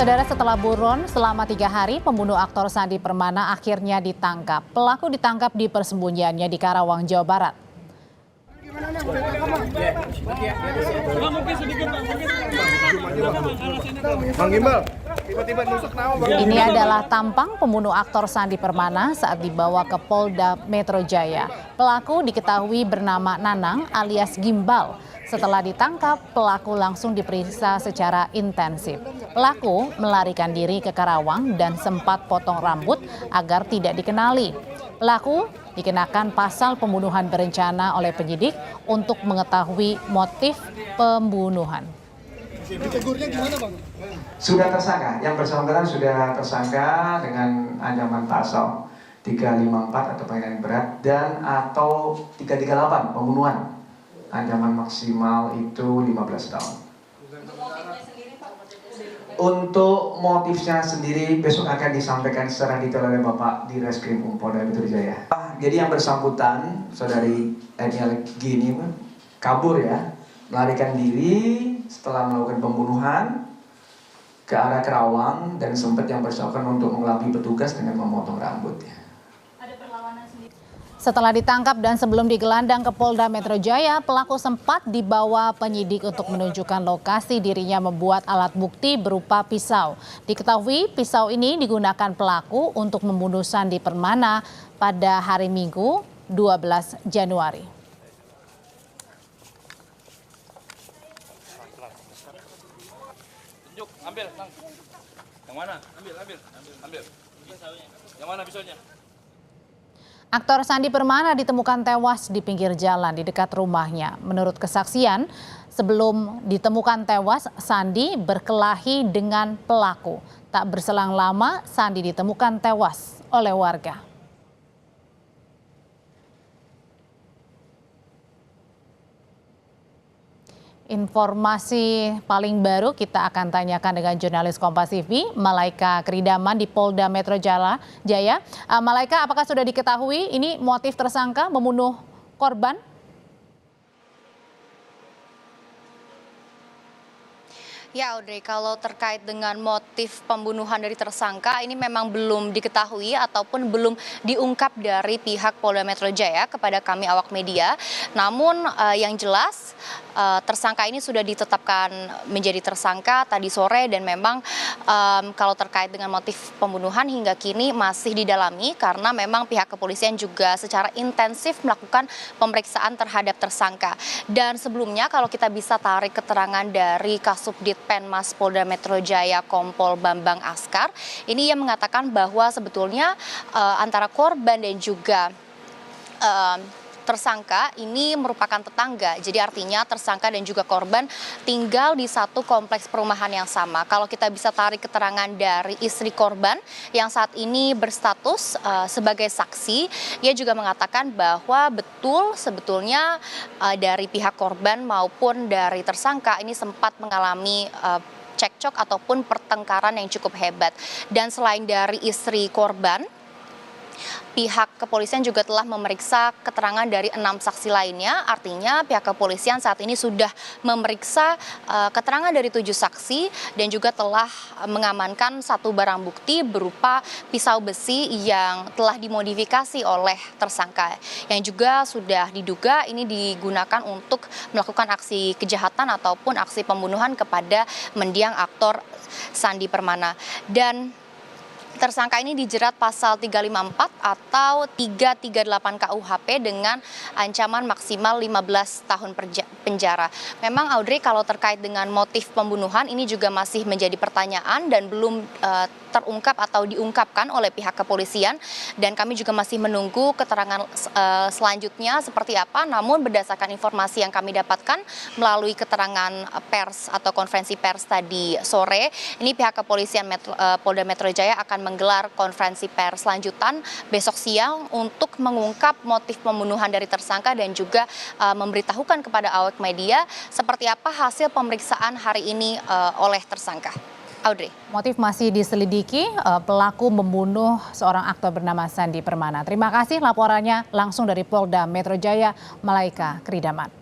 Saudara, setelah buron selama 3 hari, pembunuh aktor Sandi Permana akhirnya ditangkap. Pelaku ditangkap di persembunyiannya di Karawang, Jawa Barat. Ini adalah tampang pembunuh aktor Sandi Permana saat dibawa ke Polda Metro Jaya. Pelaku diketahui bernama Nanang alias Gimbal. Setelah ditangkap, pelaku langsung diperiksa secara intensif. Pelaku melarikan diri ke Karawang dan sempat potong rambut agar tidak dikenali. Pelaku dikenakan pasal pembunuhan berencana oleh penyidik untuk mengetahui motif pembunuhan. Ditegurnya gimana, Bang? Sudah tersangka, yang bersangkutan sudah tersangka dengan ancaman pasal 354 atau penghinaan berat dan atau 338 pembunuhan. Ancaman maksimal itu 15 tahun. Untuk motifnya sendiri besok akan disampaikan secara detail oleh Bapak di Reskrim Polda Metro Jaya. Jadi yang bersangkutan, saudari NLG ini kabur ya, melarikan diri setelah melakukan pembunuhan ke arah Karawang dan sempat yang bersangkutan untuk mengelabui petugas dengan memotong rambutnya. Setelah ditangkap dan sebelum digelandang ke Polda Metro Jaya, pelaku sempat dibawa penyidik untuk menunjukkan lokasi dirinya membuat alat bukti berupa pisau. Diketahui pisau ini digunakan pelaku untuk membunuh Sandi Permana pada hari Minggu 12 Januari. Tunjuk, ambil, Bang. Yang mana? Ambil. Yang mana pisaunya? Aktor Sandi Permana ditemukan tewas di pinggir jalan di dekat rumahnya. Menurut kesaksian, sebelum ditemukan tewas, Sandi berkelahi dengan pelaku. Tak berselang lama, Sandi ditemukan tewas oleh warga. Informasi paling baru kita akan tanyakan dengan jurnalis Kompas TV, Malaika Kridaman di Polda Metro Jaya. Malaika, apakah sudah diketahui ini motif tersangka membunuh korban? Ya Audrey, kalau terkait dengan motif pembunuhan dari tersangka ini memang belum diketahui ataupun belum diungkap dari pihak Polda Metro Jaya kepada kami awak media. Namun yang jelas tersangka ini sudah ditetapkan menjadi tersangka tadi sore dan memang kalau terkait dengan motif pembunuhan hingga kini masih didalami karena memang pihak kepolisian juga secara intensif melakukan pemeriksaan terhadap tersangka. Dan sebelumnya kalau kita bisa tarik keterangan dari Kasubdit Penmas Polda Metro Jaya Kompol Bambang Askar, ini ia mengatakan bahwa sebetulnya antara korban dan juga tersangka ini merupakan tetangga. Jadi artinya tersangka dan juga korban tinggal di satu kompleks perumahan yang sama. Kalau kita bisa tarik keterangan dari istri korban yang saat ini berstatus sebagai saksi, ia juga mengatakan bahwa betul sebetulnya dari pihak korban maupun dari tersangka ini sempat mengalami cekcok ataupun pertengkaran yang cukup hebat. Dan selain dari istri korban, pihak kepolisian juga telah memeriksa keterangan dari 6 saksi lainnya. Artinya pihak kepolisian saat ini sudah memeriksa keterangan dari 7 saksi dan juga telah mengamankan satu barang bukti berupa pisau besi yang telah dimodifikasi oleh tersangka. Yang juga sudah diduga ini digunakan untuk melakukan aksi kejahatan ataupun aksi pembunuhan kepada mendiang aktor Sandi Permana. Dan tersangka ini dijerat pasal 354 atau 338 KUHP dengan ancaman maksimal 15 tahun penjara. Memang Audrey, kalau terkait dengan motif pembunuhan ini juga masih menjadi pertanyaan dan belum terungkap atau diungkapkan oleh pihak kepolisian, dan kami juga masih menunggu keterangan selanjutnya seperti apa. Namun berdasarkan informasi yang kami dapatkan melalui keterangan pers atau konferensi pers tadi sore, ini pihak kepolisian Polda Metro Jaya akan menggelar konferensi pers lanjutan besok siang untuk mengungkap motif pembunuhan dari tersangka dan juga memberitahukan kepada awak media seperti apa hasil pemeriksaan hari ini oleh tersangka. Audrey. Motif masih diselidiki, pelaku membunuh seorang aktor bernama Sandi Permana. Terima kasih laporannya langsung dari Polda Metro Jaya, Malaika Kridaman.